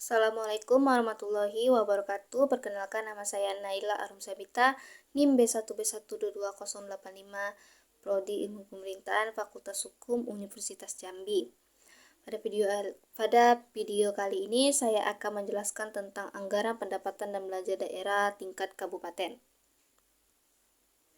Assalamualaikum warahmatullahi wabarakatuh. Perkenalkan, nama saya Naila Arum Sabita, NIM B1B1220085, Prodi Ilmu Pemerintahan, Fakultas Hukum, Universitas Jambi. Pada video kali ini saya akan menjelaskan tentang anggaran pendapatan dan belanja daerah tingkat kabupaten.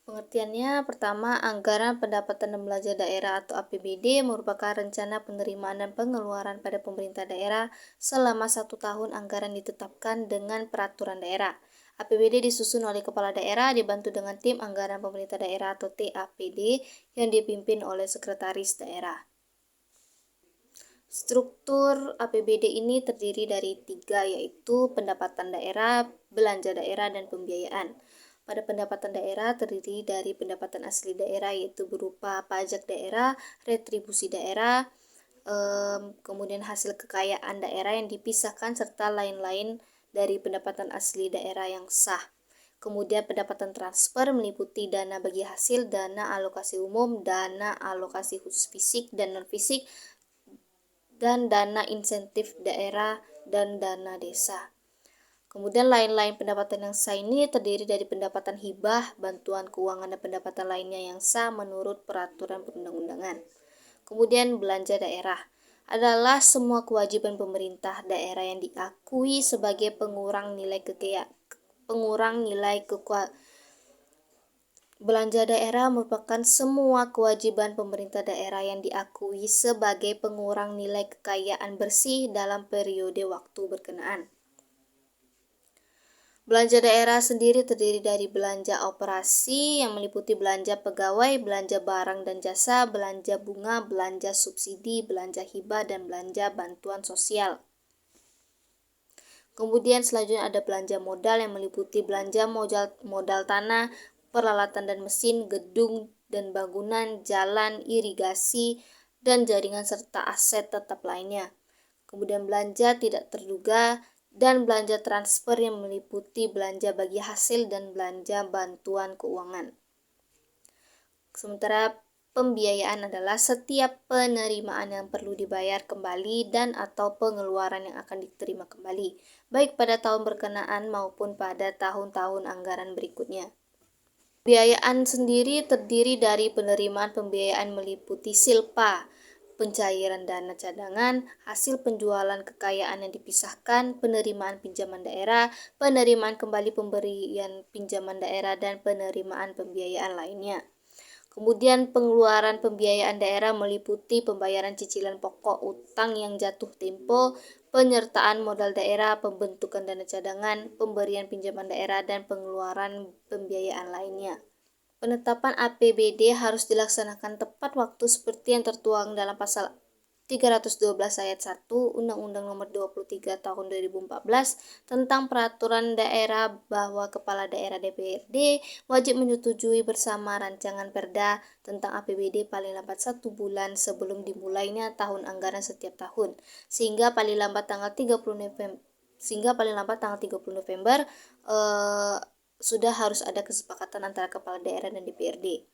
Pengertiannya, pertama, anggaran pendapatan dan belanja daerah atau APBD merupakan rencana penerimaan dan pengeluaran pada pemerintah daerah selama 1 tahun anggaran ditetapkan dengan peraturan daerah. APBD disusun oleh kepala daerah dibantu dengan tim anggaran pemerintah daerah atau TAPD yang dipimpin oleh sekretaris daerah. Struktur APBD ini terdiri dari 3, yaitu pendapatan daerah, belanja daerah, dan pembiayaan. Pada pendapatan daerah terdiri dari pendapatan asli daerah, yaitu berupa pajak daerah, retribusi daerah, kemudian hasil kekayaan daerah yang dipisahkan, serta lain-lain dari pendapatan asli daerah yang sah. Kemudian pendapatan transfer meliputi dana bagi hasil, dana alokasi umum, dana alokasi khusus fisik dan non-fisik, dan dana insentif daerah dan dana desa. Kemudian lain-lain pendapatan yang sah ini terdiri dari pendapatan hibah, bantuan keuangan, dan pendapatan lainnya yang sah menurut peraturan perundang-undangan. Kemudian belanja daerah adalah semua kewajiban pemerintah daerah yang diakui sebagai Belanja daerah merupakan semua kewajiban pemerintah daerah yang diakui sebagai pengurang nilai kekayaan bersih dalam periode waktu berkenaan. Belanja daerah sendiri terdiri dari belanja operasi yang meliputi belanja pegawai, belanja barang dan jasa, belanja bunga, belanja subsidi, belanja hibah, dan belanja bantuan sosial. Kemudian selanjutnya ada belanja modal yang meliputi belanja modal tanah, peralatan dan mesin, gedung dan bangunan, jalan, irigasi, dan jaringan serta aset tetap lainnya. Kemudian belanja tidak terduga dan belanja transfer yang meliputi belanja bagi hasil dan belanja bantuan keuangan. Sementara pembiayaan adalah setiap penerimaan yang perlu dibayar kembali dan atau pengeluaran yang akan diterima kembali, baik pada tahun berkenaan maupun pada tahun-tahun anggaran berikutnya. Pembiayaan sendiri terdiri dari penerimaan pembiayaan meliputi silpa, pencairan dana cadangan, hasil penjualan kekayaan yang dipisahkan, penerimaan pinjaman daerah, penerimaan kembali pemberian pinjaman daerah, dan penerimaan pembiayaan lainnya. Kemudian pengeluaran pembiayaan daerah meliputi pembayaran cicilan pokok utang yang jatuh tempo, penyertaan modal daerah, pembentukan dana cadangan, pemberian pinjaman daerah, dan pengeluaran pembiayaan lainnya. Penetapan APBD harus dilaksanakan tepat waktu seperti yang tertuang dalam pasal 312 ayat 1 Undang-Undang Nomor 23 Tahun 2014 tentang Peraturan Daerah bahwa Kepala Daerah DPRD wajib menyetujui bersama rancangan Perda tentang APBD paling lambat 1 bulan sebelum dimulainya tahun anggaran setiap tahun, sehingga paling lambat tanggal 30 November sudah harus ada kesepakatan antara kepala daerah dan DPRD.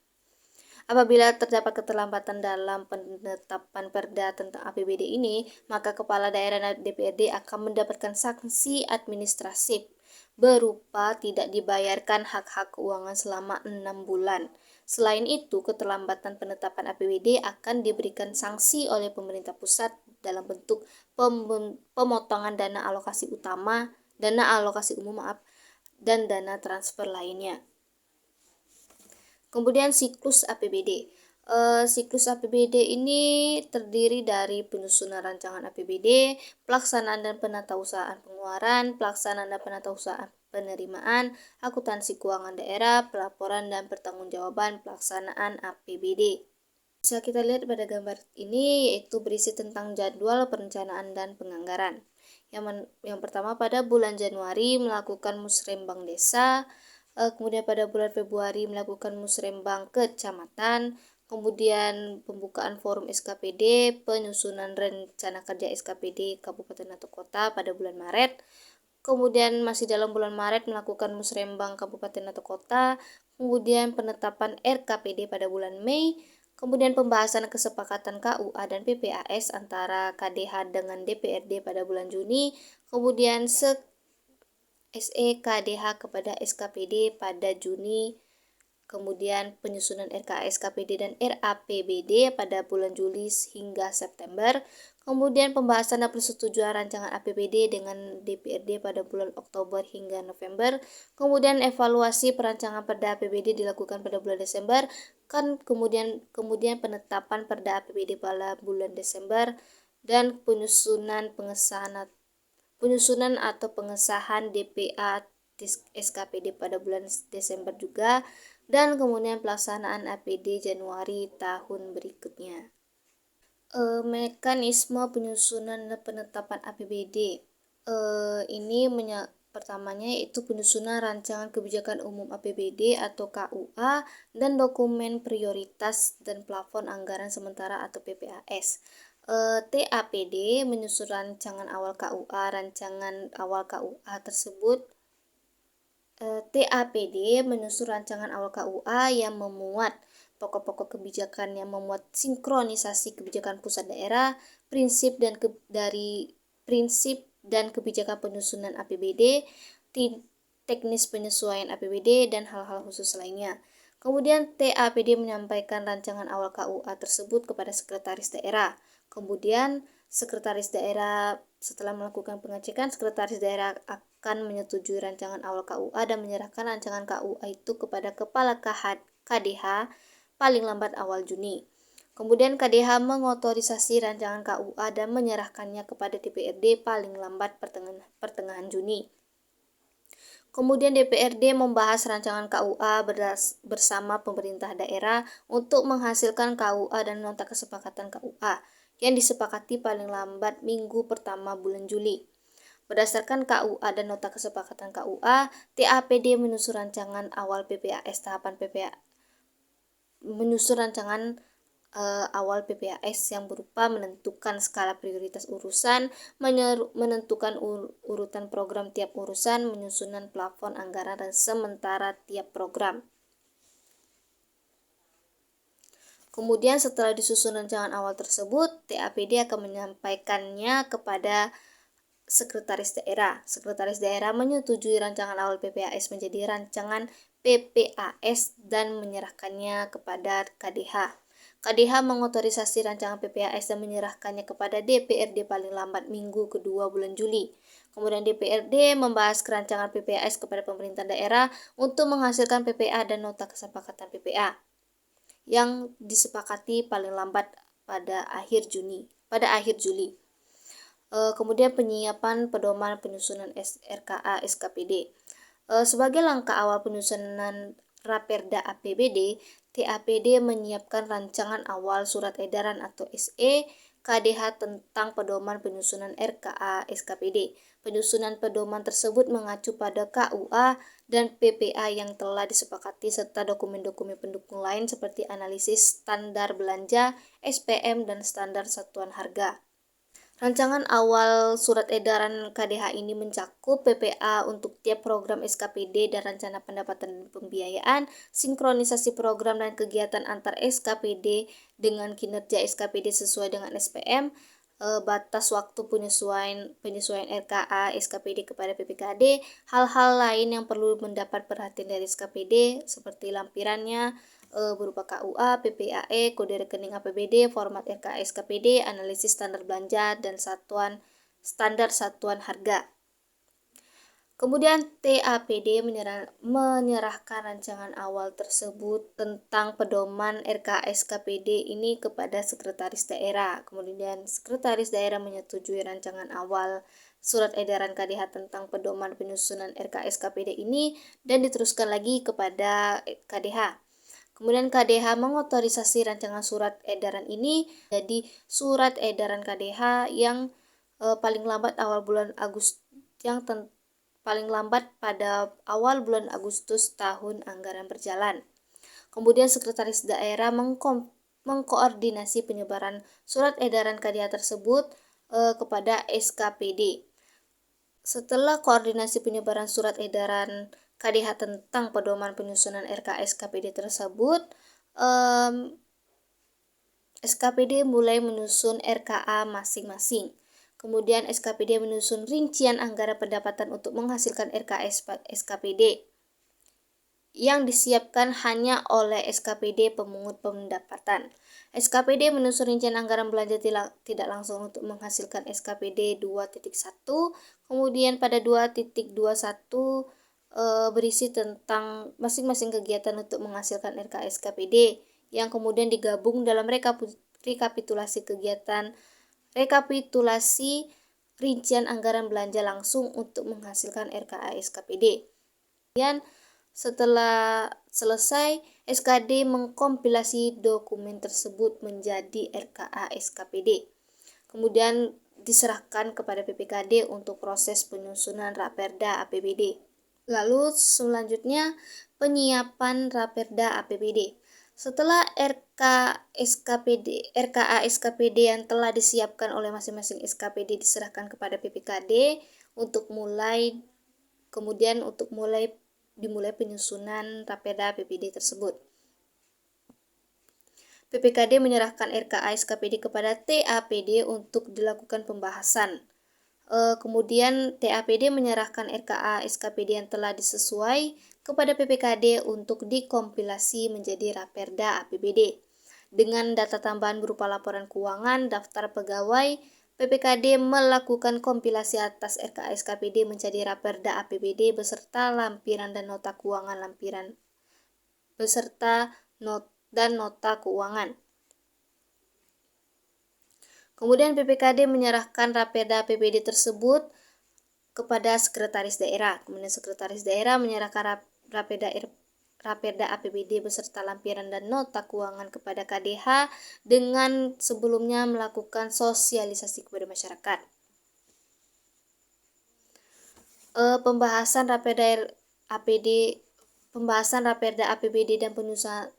Apabila terdapat keterlambatan dalam penetapan Perda tentang APBD ini, maka kepala daerah dan DPRD akan mendapatkan sanksi administratif berupa tidak dibayarkan hak-hak keuangan selama 6 bulan. Selain itu, keterlambatan penetapan APBD akan diberikan sanksi oleh pemerintah pusat dalam bentuk pemotongan dana alokasi umum, dan dana transfer lainnya. Kemudian siklus APBD. Siklus APBD ini terdiri dari penyusunan rancangan APBD, pelaksanaan dan penatausahaan pengeluaran, pelaksanaan dan penatausahaan penerimaan, akuntansi keuangan daerah, pelaporan dan pertanggungjawaban pelaksanaan APBD. Bisa kita lihat pada gambar ini, yaitu berisi tentang jadwal perencanaan dan penganggaran. Yang pertama, pada bulan Januari melakukan musrembang desa, kemudian pada bulan Februari melakukan musrembang kecamatan, kemudian pembukaan forum SKPD, penyusunan rencana kerja SKPD kabupaten atau kota pada bulan Maret, kemudian masih dalam bulan Maret melakukan musrembang kabupaten atau kota, kemudian penetapan RKPD pada bulan Mei, Kemudian pembahasan kesepakatan KUA dan PPAS antara KDH dengan DPRD pada bulan Juni, kemudian SEKDH kepada SKPD pada Juni, kemudian penyusunan RKA-SKPD dan RAPBD pada bulan Juli hingga September, kemudian pembahasan dan persetujuan rancangan APBD dengan DPRD pada bulan Oktober hingga November, kemudian evaluasi perancangan Perda APBD dilakukan pada bulan Desember, kemudian penetapan Perda APBD pada bulan Desember, dan penyusunan atau pengesahan DPA SKPD pada bulan Desember juga, dan kemudian pelaksanaan APD Januari tahun berikutnya. Mekanisme penyusunan dan penetapan APBD ini pertamanya yaitu penyusunan rancangan kebijakan umum APBD atau KUA dan dokumen prioritas dan plafon anggaran sementara atau PPAS. TAPD menyusun rancangan awal KUA. Rancangan awal KUA tersebut TAPD menyusun rancangan awal KUA yang memuat pokok-pokok kebijakan yang memuat sinkronisasi kebijakan pusat daerah, prinsip dan kebijakan penyusunan APBD, teknis penyesuaian APBD, dan hal-hal khusus lainnya. Kemudian TAPD menyampaikan rancangan awal KUA tersebut kepada sekretaris daerah. Kemudian sekretaris daerah setelah melakukan pengecekan, sekretaris daerah akan menyetujui rancangan awal KUA dan menyerahkan rancangan KUA itu kepada kepala KDH paling lambat awal Juni. Kemudian KDH mengotorisasi rancangan KUA dan menyerahkannya kepada DPRD paling lambat pertengahan Juni. Kemudian DPRD membahas rancangan KUA bersama pemerintah daerah untuk menghasilkan KUA dan nota kesepakatan KUA yang disepakati paling lambat minggu pertama bulan Juli. Berdasarkan KUA dan nota kesepakatan KUA, TAPD menyusun rancangan awal PPAS awal PPAS yang berupa menentukan skala prioritas urusan, menentukan urutan program tiap urusan, menyusunan plafon anggaran dan sementara tiap program. Kemudian setelah disusun rancangan awal tersebut, TAPD akan menyampaikannya kepada sekretaris daerah. Sekretaris daerah menyetujui rancangan awal PPAS menjadi rancangan PPAS dan menyerahkannya kepada KDH. KDH mengotorisasi rancangan PPAS dan menyerahkannya kepada DPRD paling lambat minggu kedua bulan Juli. Kemudian DPRD membahas rancangan PPAS kepada pemerintah daerah untuk menghasilkan PPA dan nota kesepakatan PPA yang disepakati paling lambat pada akhir Juli. Kemudian penyiapan pedoman penyusunan RKA SKPD. Sebagai langkah awal penyusunan Raperda APBD, TAPD menyiapkan rancangan awal surat edaran atau SE KDH tentang pedoman penyusunan RKA SKPD. Penyusunan pedoman tersebut mengacu pada KUA dan PPA yang telah disepakati serta dokumen-dokumen pendukung lain seperti analisis standar belanja, SPM, dan standar satuan harga. Rancangan awal surat edaran KDH ini mencakup PPA untuk tiap program SKPD dan rencana pendapatan dan pembiayaan, sinkronisasi program dan kegiatan antar SKPD dengan kinerja SKPD sesuai dengan SPM, batas waktu penyesuaian RKA SKPD kepada PPKD, hal-hal lain yang perlu mendapat perhatian dari SKPD seperti lampirannya berupa KUA, PPAE, kode rekening APBD, format RKA SKPD, analisis standar belanja, dan standar satuan harga. Kemudian TAPD menyerahkan rancangan awal tersebut tentang pedoman RKA SKPD ini kepada sekretaris daerah. Kemudian sekretaris daerah menyetujui rancangan awal surat edaran KDH tentang pedoman penyusunan RKA SKPD ini dan diteruskan lagi kepada KDH. Kemudian KDH mengotorisasi rancangan surat edaran ini jadi surat edaran KDH yang paling lambat pada awal bulan Agustus tahun anggaran berjalan. Kemudian sekretaris daerah mengkoordinasi penyebaran surat edaran KDH tersebut kepada SKPD. Setelah koordinasi penyebaran surat edaran KDH tentang pedoman penyusunan RKA SKPD tersebut, SKPD mulai menyusun RKA masing-masing. Kemudian SKPD menyusun rincian anggaran pendapatan untuk menghasilkan RKA SKPD yang disiapkan hanya oleh SKPD pemungut pendapatan. SKPD menyusun rincian anggaran belanja tidak langsung untuk menghasilkan SKPD 2.1. Kemudian pada 2.21 berisi tentang masing-masing kegiatan untuk menghasilkan RKA SKPD yang kemudian digabung dalam rekapitulasi kegiatan, rekapitulasi rincian anggaran belanja langsung untuk menghasilkan RKA SKPD. Kemudian setelah selesai, SKD mengkompilasi dokumen tersebut menjadi RKA SKPD. Kemudian diserahkan kepada PPKD untuk proses penyusunan Raperda APBD. Lalu selanjutnya penyiapan Raperda APBD. Setelah RKA SKPD yang telah disiapkan oleh masing-masing SKPD diserahkan kepada PPKD dimulai penyusunan Raperda APBD tersebut. PPKD menyerahkan RKA SKPD kepada TAPD untuk dilakukan pembahasan. Kemudian TAPD menyerahkan RKA SKPD yang telah disesuai kepada PPKD untuk dikompilasi menjadi Raperda APBD. Dengan data tambahan berupa laporan keuangan, daftar pegawai, PPKD melakukan kompilasi atas RKA SKPD menjadi Raperda APBD beserta lampiran dan nota keuangan nota keuangan. Kemudian PPKD menyerahkan Raperda APBD tersebut kepada Sekretaris Daerah. Kemudian Sekretaris Daerah menyerahkan Raperda APBD beserta lampiran dan nota keuangan kepada KDH dengan sebelumnya melakukan sosialisasi kepada masyarakat. Pembahasan Raperda APBD dan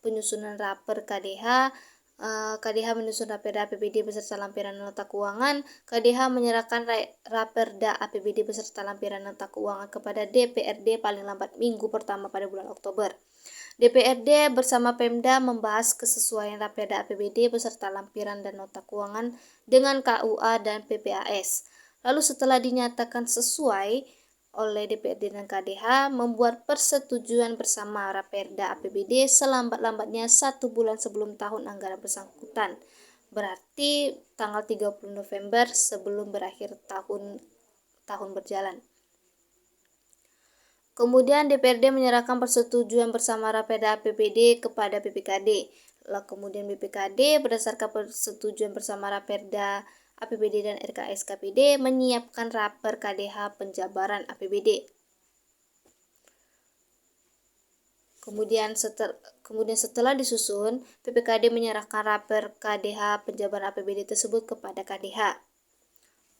penyusunan Raper KDH. KDH menyusun Raperda APBD beserta lampiran nota keuangan. KDH menyerahkan Raperda APBD beserta lampiran nota keuangan kepada DPRD paling lambat minggu pertama pada bulan Oktober. DPRD bersama Pemda membahas kesesuaian Raperda APBD beserta lampiran dan nota keuangan dengan KUA dan PPAS. Lalu setelah dinyatakan sesuai oleh DPRD dan KDH, membuat persetujuan bersama Raperda APBD selambat-lambatnya 1 bulan sebelum tahun anggaran bersangkutan, berarti tanggal 30 November sebelum berakhir tahun berjalan. Kemudian DPRD menyerahkan persetujuan bersama Raperda APBD kepada PPKD. Lalu kemudian BPKD berdasarkan persetujuan bersama Raperda APBD dan RKA SKPD menyiapkan Raper KDH penjabaran APBD. Kemudian setelah disusun, PPKD menyerahkan Raper KDH penjabaran APBD tersebut kepada KDH.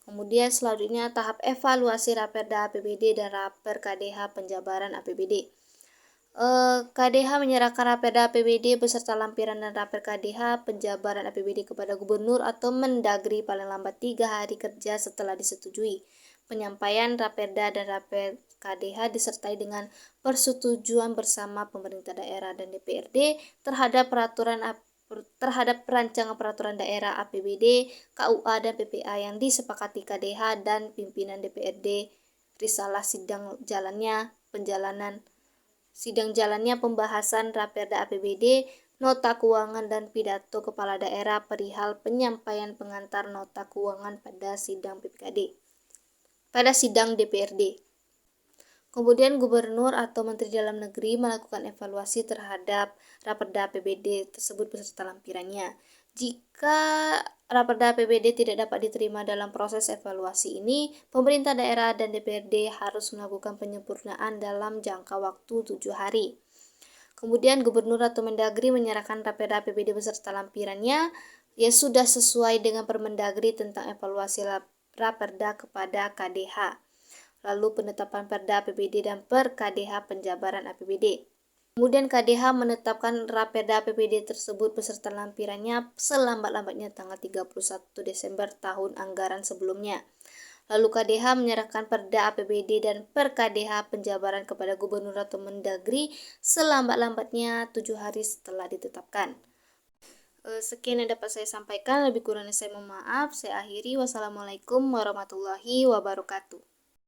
Kemudian selanjutnya tahap evaluasi Raperda APBD dan Raper KDH penjabaran APBD. KDH menyerahkan Raperda APBD beserta lampiran dan Raper KDH penjabaran APBD kepada Gubernur atau Mendagri paling lambat 3 hari kerja setelah disetujui. Penyampaian Raperda dan Raper KDH disertai dengan persetujuan bersama pemerintah daerah dan DPRD terhadap perancangan peraturan daerah APBD, KUA dan PPA yang disepakati KDH dan pimpinan DPRD. Risalah sidang jalannya pembahasan Raperda APBD, nota keuangan dan pidato kepala daerah perihal penyampaian pengantar nota keuangan pada sidang DPRD. Kemudian Gubernur atau Menteri Dalam Negeri melakukan evaluasi terhadap Raperda APBD tersebut beserta lampirannya. Jika Raperda APBD tidak dapat diterima dalam proses evaluasi ini, pemerintah daerah dan DPRD harus melakukan penyempurnaan dalam jangka waktu 7 hari. Kemudian Gubernur atau Mendagri menyerahkan Raperda APBD beserta lampirannya yang sudah sesuai dengan Permendagri tentang evaluasi Raperda kepada KDH. Lalu penetapan Perda APBD dan Per KDH penjabaran APBD. Kemudian KDH menetapkan Raperda APBD tersebut beserta lampirannya selambat-lambatnya tanggal 31 Desember tahun anggaran sebelumnya. Lalu KDH menyerahkan Perda APBD dan Per KDH penjabaran kepada Gubernur atau Mendagri selambat-lambatnya 7 hari setelah ditetapkan. Sekian yang dapat saya sampaikan, lebih kurangnya saya mohon maaf. Saya akhiri, wassalamualaikum warahmatullahi wabarakatuh.